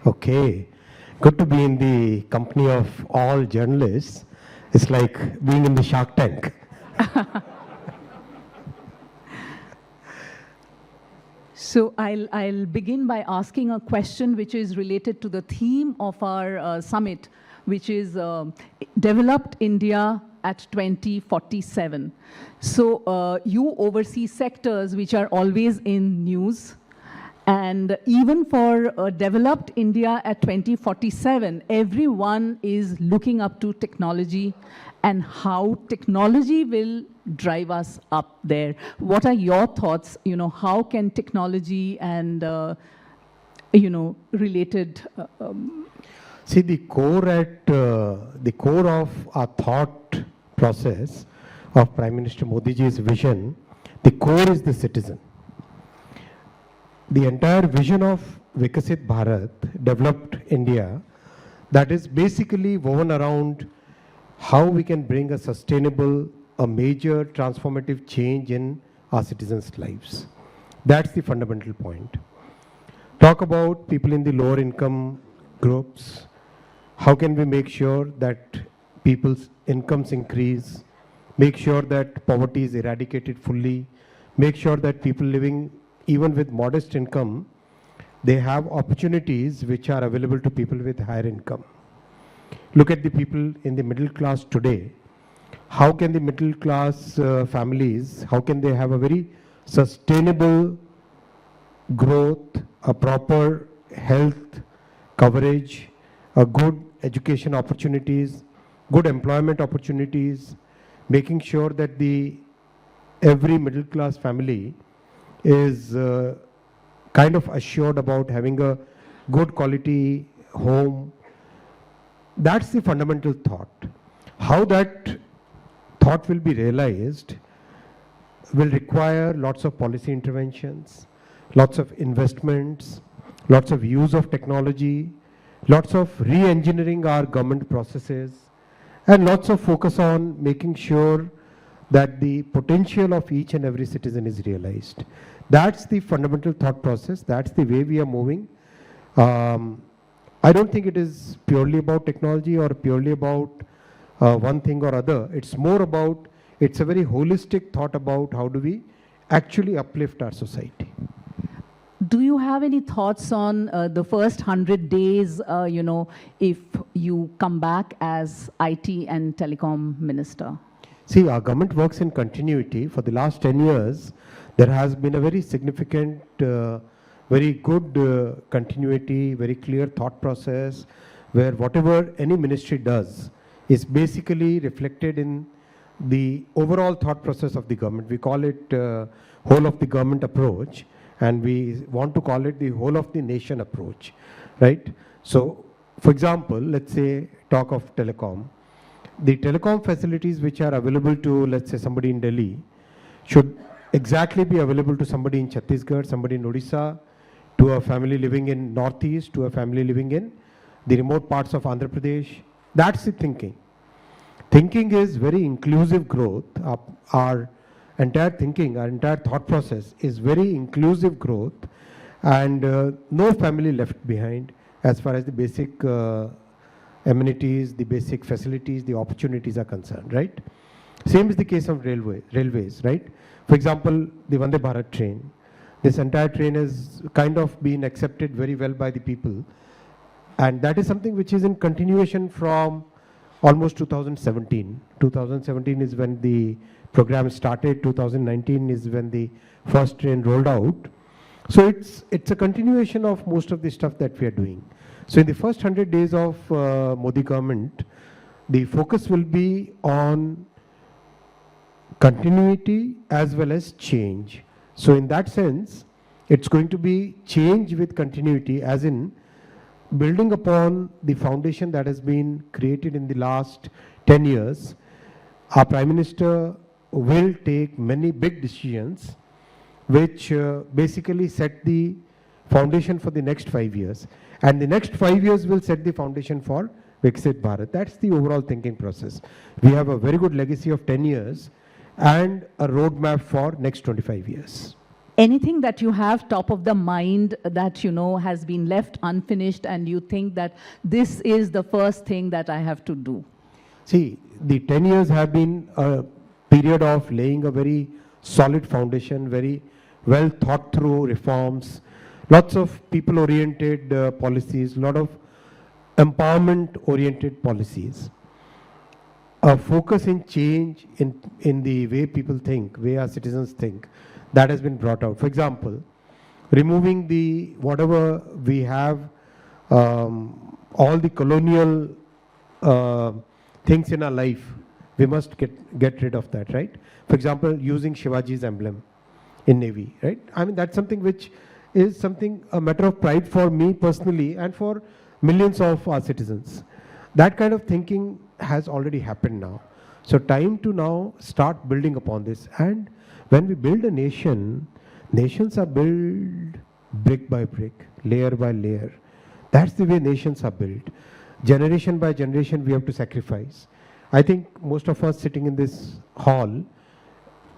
Okay. Good to be in the company of all journalists. It's like being in the Shark Tank. So I'll begin by asking a question which is related to the theme of our summit, which is Developed India at 2047. So you oversee sectors which are always in news. And even for developed India at 2047, everyone is looking up to technology and how technology will drive us up there. What are your thoughts? How can technology and, related... See, the core of our thought process of Prime Minister Modi ji's vision, the core is the citizen. The entire vision of Viksit Bharat, developed India, that is basically woven around how we can bring a sustainable, a major transformative change in our citizens' lives. That's the fundamental point. Talk about people in the lower income groups. How can we make sure that people's incomes increase? Make sure that poverty is eradicated fully. Make sure that people living even with modest income, they have opportunities which are available to people with higher income. Look at the people in the middle class today. How can the middle class families, how can they have a very sustainable growth, a proper health coverage, a good education opportunities, good employment opportunities, making sure that every middle class family is kind of assured about having a good quality home. That's the fundamental thought. How that thought will be realized will require lots of policy interventions, lots of investments, lots of use of technology, lots of re-engineering our government processes, and lots of focus on making sure that the potential of each and every citizen is realized. That's the fundamental thought process. That's the way we are moving. I don't think it is purely about technology or purely about one thing or other. It's more about, it's a very holistic thought about how do we actually uplift our society. Do you have any thoughts on the first 100 days, if you come back as IT and Telecom Minister? See, our government works in continuity. For the last 10 years, there has been a very significant, very good continuity, very clear thought process, where whatever any ministry does is basically reflected in the overall thought process of the government. We call it whole of the government approach, and we want to call it the whole of the nation approach, right? So, for example, let's say talk of telecom. The telecom facilities which are available to, let's say, somebody in Delhi should exactly be available to somebody in Chhattisgarh, somebody in Odisha, to a family living in Northeast, to a family living in the remote parts of Andhra Pradesh. That's the thinking. Thinking is very inclusive growth. Our entire thinking, our entire thought process is very inclusive growth, and no family left behind as far as the basic amenities, the basic facilities, the opportunities are concerned, right? Same is the case of railways, right? For example, the Vande Bharat train. This entire train has kind of been accepted very well by the people. And that is something which is in continuation from almost 2017. 2017 is when the program started. 2019 is when the first train rolled out. So it's a continuation of most of the stuff that we are doing. So in the first 100 days of Modi government, the focus will be on continuity as well as change. So in that sense, it's going to be change with continuity, as in building upon the foundation that has been created in the last 10 years. Our Prime Minister will take many big decisions which basically set the foundation for the next 5 years. And the next 5 years will set the foundation for Viksit Bharat. That's the overall thinking process. We have a very good legacy of 10 years and a roadmap for next 25 years. anything that you have top of the mind that, has been left unfinished and you think that this is the first thing that I have to do? See, the 10 years have been a period of laying a very solid foundation, very well thought through reforms, lots of people oriented policies, lot of empowerment oriented policies. A focus in change in the way people think, way our citizens think, that has been brought out. For example, removing whatever we have, all the colonial things in our life, we must get rid of that, right? For example, using Shivaji's emblem in Navy, right? I mean, that's something which is a matter of pride for me personally and for millions of our citizens. That kind of thinking has already happened now. So time to now start building upon this. And when we build a nation, nations are built brick by brick, layer by layer. That's the way nations are built. Generation by generation, we have to sacrifice. I think most of us sitting in this hall,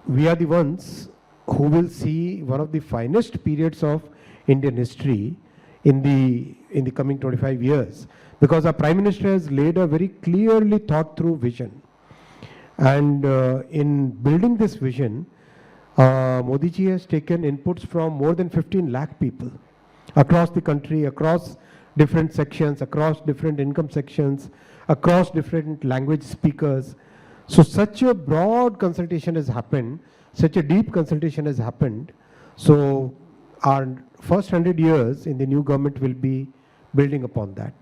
we are the ones who will see one of the finest periods of Indian history in the coming 25 years, because our Prime Minister has laid a very clearly thought through vision. And in building this vision, Modi ji has taken inputs from more than 15 lakh people across the country, across different sections, across different income sections, across different language speakers. So such a broad consultation has happened, such a deep consultation has happened. So our first 100 years in the new government will be building upon that.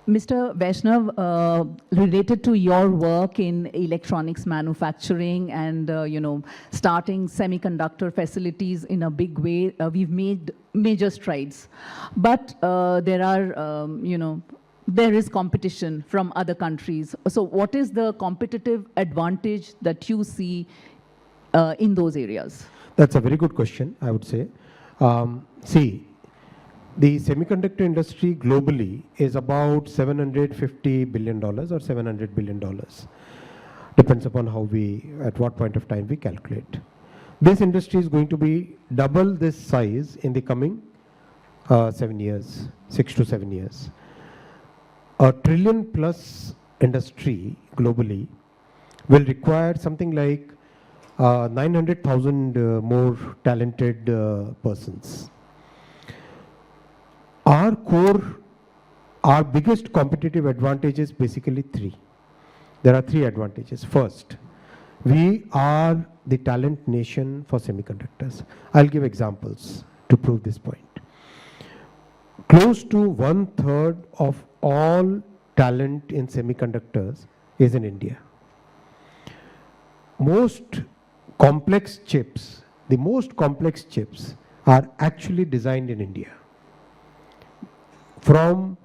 Mr. Vaishnav, related to your work in electronics manufacturing and, starting semiconductor facilities in a big way, we've made major strides. But there is competition from other countries. So what is the competitive advantage that you see in those areas? That's a very good question, I would say. See, the semiconductor industry globally is about $750 billion or $700 billion. Depends upon at what point of time we calculate. This industry is going to be double this size in the coming 7 years, 6 to 7 years. A $1 trillion+ industry globally will require something like 900,000 more talented persons. Our biggest competitive advantage is basically three. There are three advantages. First, we are the talent nation for semiconductors. I'll give examples to prove this point. Close to 1/3 of all talent in semiconductors is in India. Most complex chips, the most complex chips are actually designed in India. From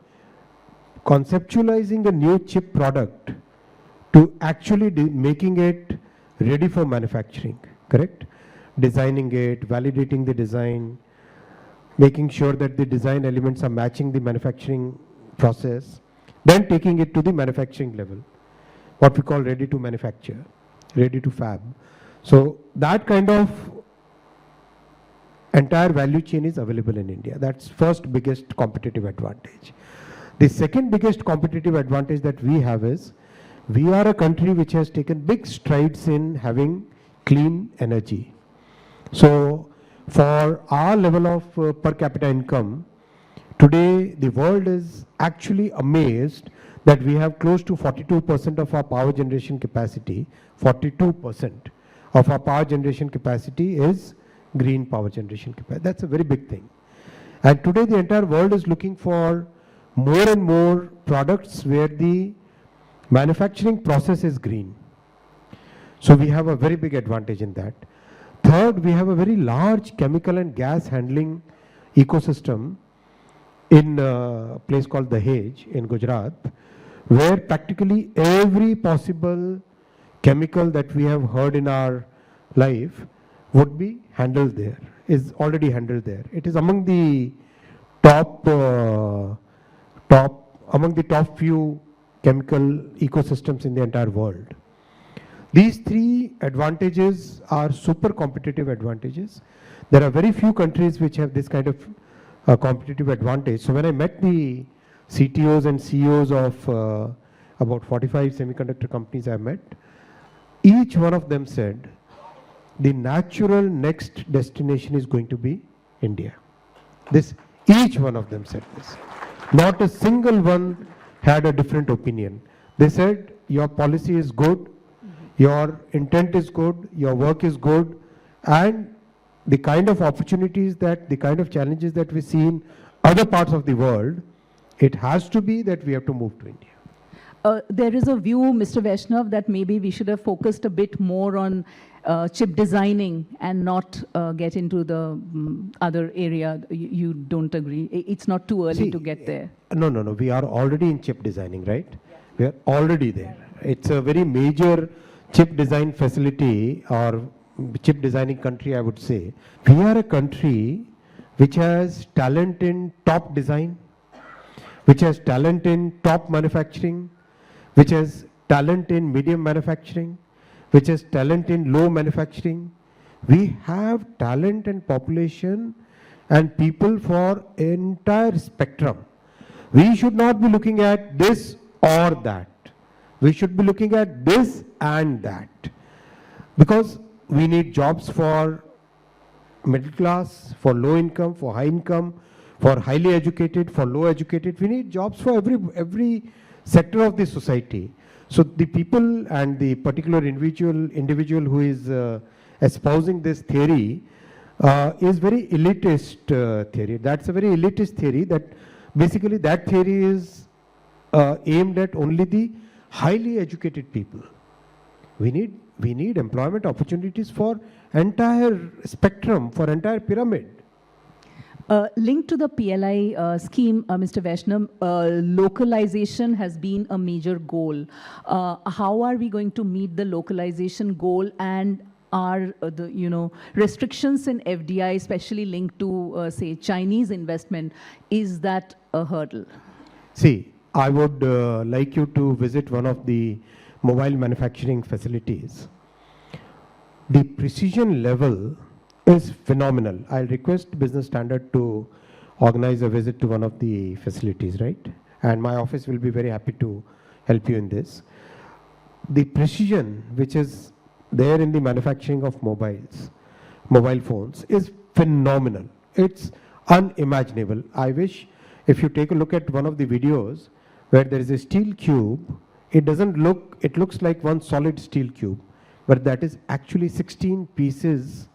conceptualizing a new chip product to actually making it ready for manufacturing, correct? Designing it, validating the design, making sure that the design elements are matching the manufacturing process, then taking it to the manufacturing level, what we call ready to manufacture, ready to fab. So that kind of entire value chain is available in India. That's first biggest competitive advantage. The second biggest competitive advantage that we have is we are a country which has taken big strides in having clean energy. So for our level of per capita income, today the world is actually amazed that we have close to 42% of our power generation capacity, 42% of our power generation capacity is green power generation capacity. That's a very big thing. And today the entire world is looking for more and more products where the manufacturing process is green. So we have a very big advantage in that. Third, we have a very large chemical and gas handling ecosystem in a place called Dahej in Gujarat, where practically every possible chemical that we have heard in our life would be handled there, is already handled there. It is among the top few chemical ecosystems in the entire world. These three advantages are super competitive advantages. There are very few countries which have this kind of competitive advantage. So when I met the CTOs and CEOs of about 45 semiconductor companies I met, each one of them said the natural next destination is going to be India. Each one of them said this. Not a single one had a different opinion. They said your policy is good, your intent is good, your work is good, and the kind of opportunities the kind of challenges that we see in other parts of the world, it has to be that we have to move to India. There is a view, Mr. Vaishnav, that maybe we should have focused a bit more on chip designing and not get into the other area. You don't agree? It's not too early to get there. No. We are already in chip designing, right? We are already there. It's a very major chip design facility or chip designing country, I would say. We are a country which has talent in top design, which has talent in top manufacturing, which has talent in medium manufacturing, which has talent in low manufacturing. We have talent and population and people for entire spectrum. We should not be looking at this or that. We should be looking at this and that. Because we need jobs for middle class, for low income, for high income, for highly educated, for low educated. We need jobs for every sector of the society. So the people and the particular individual who is espousing this theory is very elitist theory. That's a very elitist theory. That basically that theory is aimed at only the highly educated people. We need employment opportunities for entire spectrum, for entire pyramid. Linked to the PLI scheme, Mr. Vaishnav, localization has been a major goal. How are we going to meet the localization goal, and are the restrictions in FDI, especially linked to say Chinese investment, is that a hurdle? See, I would like you to visit one of the mobile manufacturing facilities. The precision level is phenomenal. I'll request Business Standard to organize a visit to one of the facilities, right? And my office will be very happy to help you in this. The precision which is there in the manufacturing of mobile phones is phenomenal. It's unimaginable. I wish if you take a look at one of the videos where there is a steel cube, it looks like one solid steel cube, but that is actually 16 pieces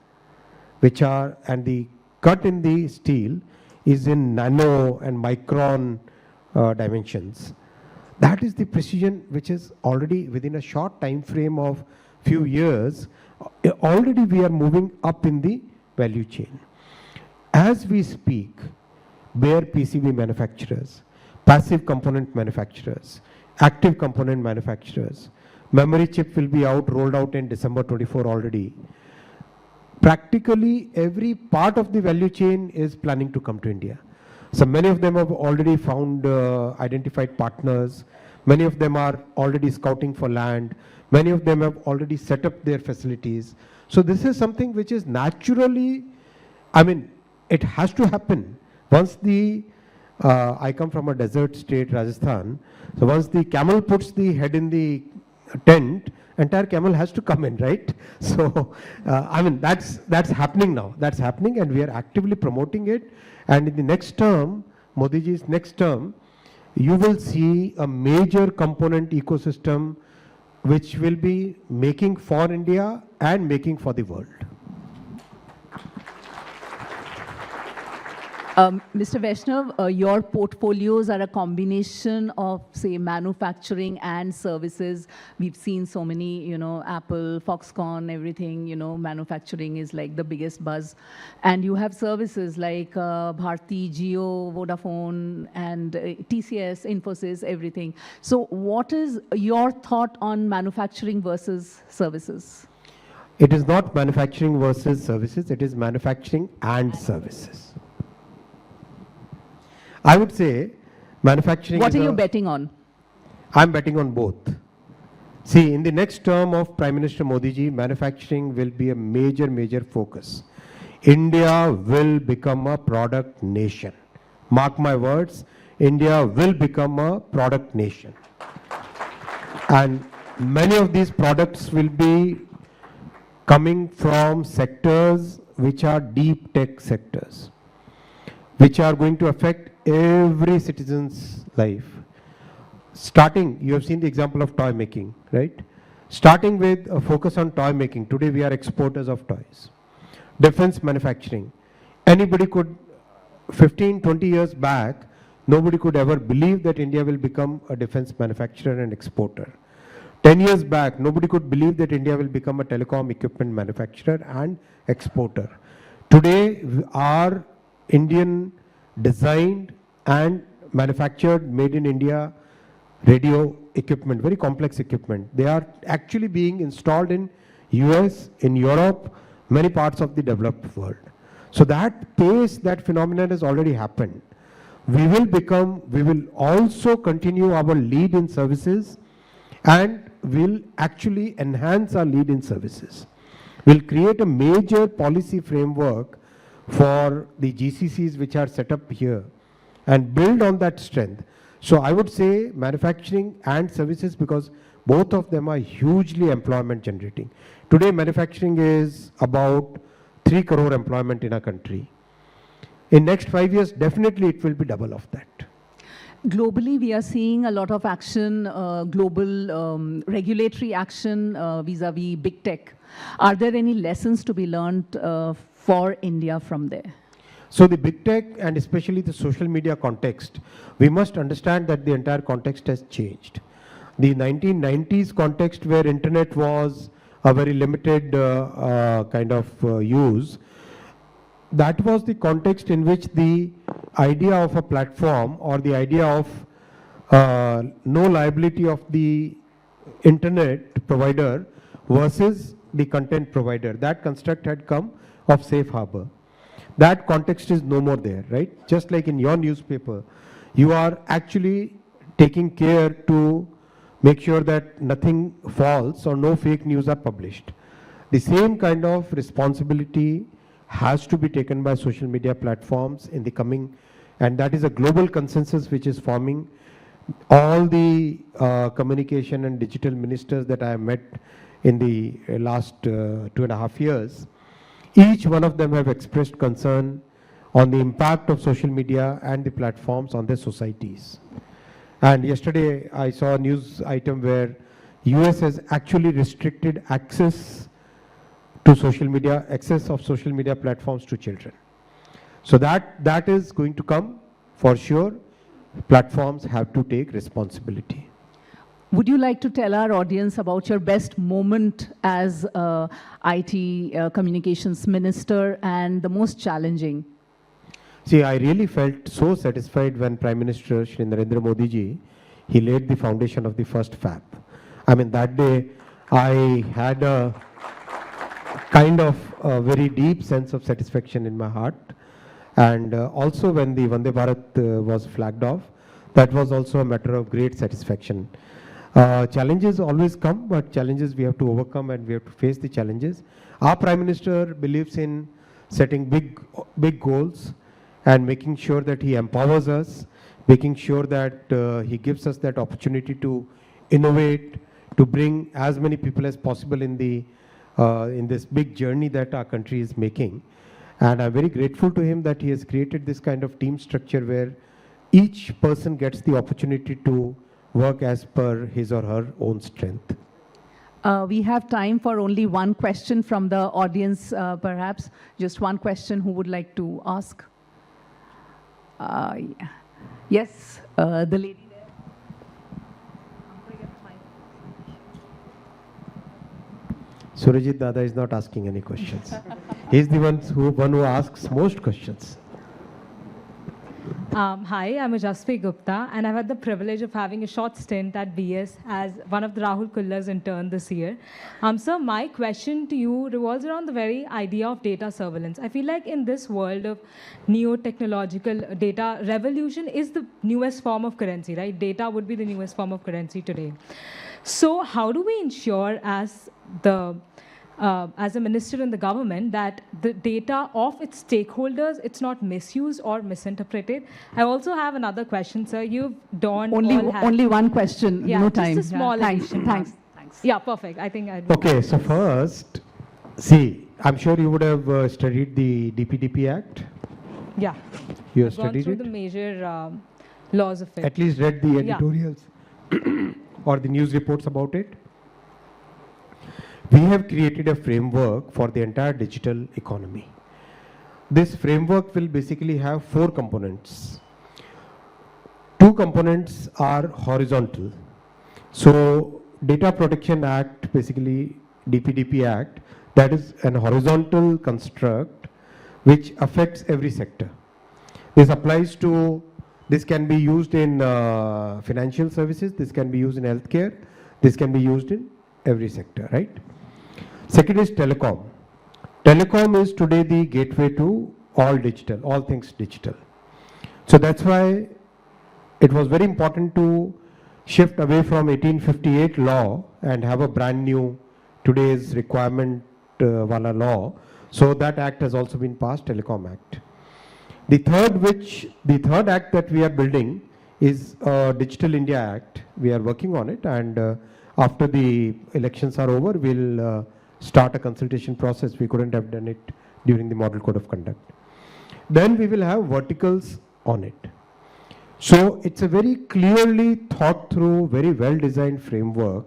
and the cut in the steel is in nano and micron dimensions. That is the precision which is already within a short time frame of few years, already we are moving up in the value chain. As we speak, bare PCB manufacturers, passive component manufacturers, active component manufacturers, memory chip will be rolled out in December 24 already. Practically every part of the value chain is planning to come to India. So many of them have already found identified partners. Many of them are already scouting for land. Many of them have already set up their facilities. So this is something which is naturally, it has to happen. Once I come from a desert state, Rajasthan, so once the camel puts the head in the tent, entire camel has to come in, right? So, that's happening now. That's happening, and we are actively promoting it. And in the next term, Modi ji's next term, you will see a major component ecosystem which will be making for India and making for the world. Mr. Vaishnav, your portfolios are a combination of, say, manufacturing and services. We've seen so many, Apple, Foxconn, everything, manufacturing is like the biggest buzz. And you have services like Bharti, Jio, Vodafone, and TCS, Infosys, everything. So what is your thought on manufacturing versus services? It is not manufacturing versus services. It is manufacturing and services. I would say manufacturing. What are you betting on? I'm betting on both. See, in the next term of Prime Minister Modi ji, manufacturing will be a major, major focus. India will become a product nation. Mark my words, India will become a product nation. And many of these products will be coming from sectors which are deep tech sectors, which are going to affect every citizen's life. Starting, you have seen the example of toy making, right? Starting with a focus on toy making. Today we are exporters of toys. Defense manufacturing. Anybody could, 15, 20 years back, nobody could ever believe that India will become a defense manufacturer and exporter. 10 years back, nobody could believe that India will become a telecom equipment manufacturer and exporter. Today, our Indian designed and manufactured, made in India radio equipment, very complex equipment. They are actually being installed in US, in Europe, many parts of the developed world. So that pace, that phenomenon has already happened. We will also continue our lead in services and will actually enhance our lead in services. We'll create a major policy framework for the GCCs which are set up here and build on that strength. So I would say manufacturing and services, because both of them are hugely employment generating. Today manufacturing is about 3 crore employment in our country. In next 5 years, definitely it will be double of that. Globally, we are seeing a lot of action, global regulatory action vis-a-vis big tech. Are there any lessons to be learned for India from there? So the big tech and especially the social media context, we must understand that the entire context has changed. The 1990s context where internet was a very limited kind of use, that was the context in which the idea of a platform or the idea of no liability of the internet provider versus the content provider, that construct had come of safe harbor. That context is no more there, right? Just like in your newspaper, you are actually taking care to make sure that nothing false or no fake news are published. The same kind of responsibility has to be taken by social media platforms in the coming, and that is a global consensus which is forming. All the communication and digital ministers that I have met in the last 2.5 years, each one of them have expressed concern on the impact of social media and the platforms on their societies. And yesterday I saw a news item where US has actually restricted access to social media, access of social media platforms to children. So that is going to come for sure. Platforms have to take responsibility. Would you like to tell our audience about your best moment as IT communications minister and the most challenging? See, I really felt so satisfied when Prime Minister Shri Narendra Modi ji, he laid the foundation of the first fab. I mean, that day I had a kind of a very deep sense of satisfaction in my heart. And also when the Vande Bharat was flagged off, that was also a matter of great satisfaction. Challenges always come, but challenges we have to overcome and we have to face the challenges. Our Prime Minister believes in setting big goals and making sure that he empowers us, making sure that he gives us that opportunity to innovate, to bring as many people as possible in this big journey that our country is making. And I'm very grateful to him that he has created this kind of team structure where each person gets the opportunity to work as per his or her own strength. We have time for only one question from the audience, perhaps. Just one question. Who would like to ask? Yeah. Yes, the lady there. Surajit Dada is not asking any questions. He is the one who asks most questions. Hi, I'm Ajasvi Gupta, and I've had the privilege of having a short stint at BS as one of the Rahul Kulla's intern this year. Sir, my question to you revolves around the very idea of data surveillance. I feel like in this world of neo-technological data, revolution is the newest form of currency, right? Data would be the newest form of currency today. So how do we ensure as a minister in the government that the data of its stakeholders, it's not misused or misinterpreted? I also have another question, sir. You've donned all hats. Only one question, Yeah, no just time. a small Thanks, addition. thanks. Yeah, perfect. I think I'd Okay, so first, see, I'm sure you would have studied the DPDP Act. Yeah. You have I've gone studied through it? the major laws of it. At least read the Yeah. editorials or the news reports about it. We have created a framework for the entire digital economy. This framework will basically have 4 components. 2 components are horizontal. So Data Protection Act, basically DPDP Act, that is an horizontal construct which affects every sector. This can be used in financial services, this can be used in healthcare, this can be used in every sector, right? Second is telecom. Telecom is today the gateway to all digital, all things digital. So that's why it was very important to shift away from 1858 law and have a brand new today's requirement wala law. So that act has also been passed, Telecom Act. The third act that we are building is Digital India Act. We are working on it, and after the elections are over, we'll start a consultation process. We couldn't have done it during the Model Code of Conduct. Then we will have verticals on it. So it's a very clearly thought through, very well designed framework,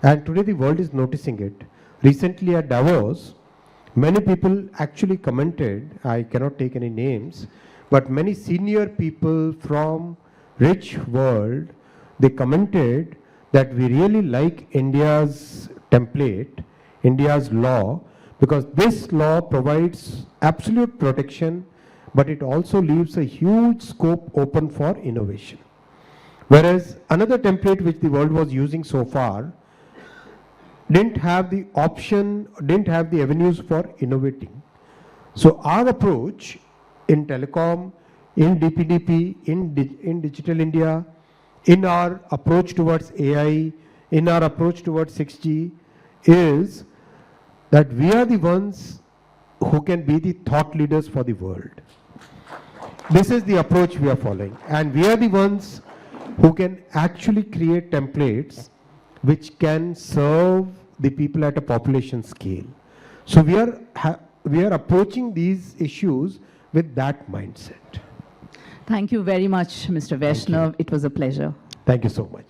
and today the world is noticing it. Recently at Davos, many people actually commented, I cannot take any names, but many senior people from rich world, they commented that we really like India's template, India's law, because this law provides absolute protection, but it also leaves a huge scope open for innovation. Whereas another template which the world was using so far didn't have the option, didn't have the avenues for innovating. So our approach in telecom, in DPDP, in Digital India, in our approach towards AI, in our approach towards 6G is that we are the ones who can be the thought leaders for the world. This is the approach we are following, and we are the ones who can actually create templates which can serve the people at a population scale. So we are approaching these issues with that mindset. Thank you very much, Mr. Vaishnav. It was a pleasure. Thank you so much.